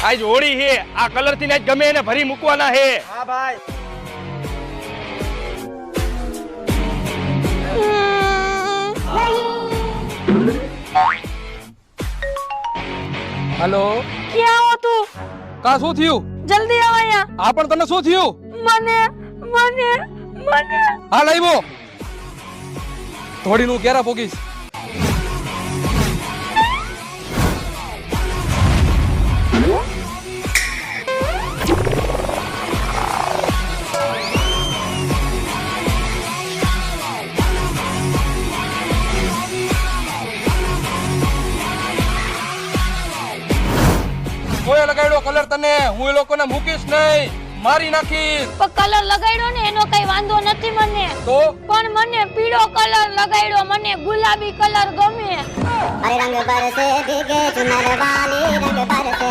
આજ હોળી હે, આ કલર થી જ ગમે એને ભરી મૂકવાના હે. હા ભાઈ. હેલો, ક્યાં હો તું? કા શું થયું? જલ્દી આવ અહીંયા. આ પણ તને શું થયું? મને મને મને હાલ આવ્યો. થોડીનું ક્યારે પોગીશ? કોઈ લગાડ્યો કલર તને? હું એ લોકોને મૂકીશ નહીં, મારી નાખીશ. પણ કલર લગાડ્યો ને એનો કઈ વાંધો નથી મને. તો પણ મને પીળો કલર લગાડ્યો, મને ગુલાબી કલર ગમે. रंग बरसे भीगे चुनर वाली रंग बरसे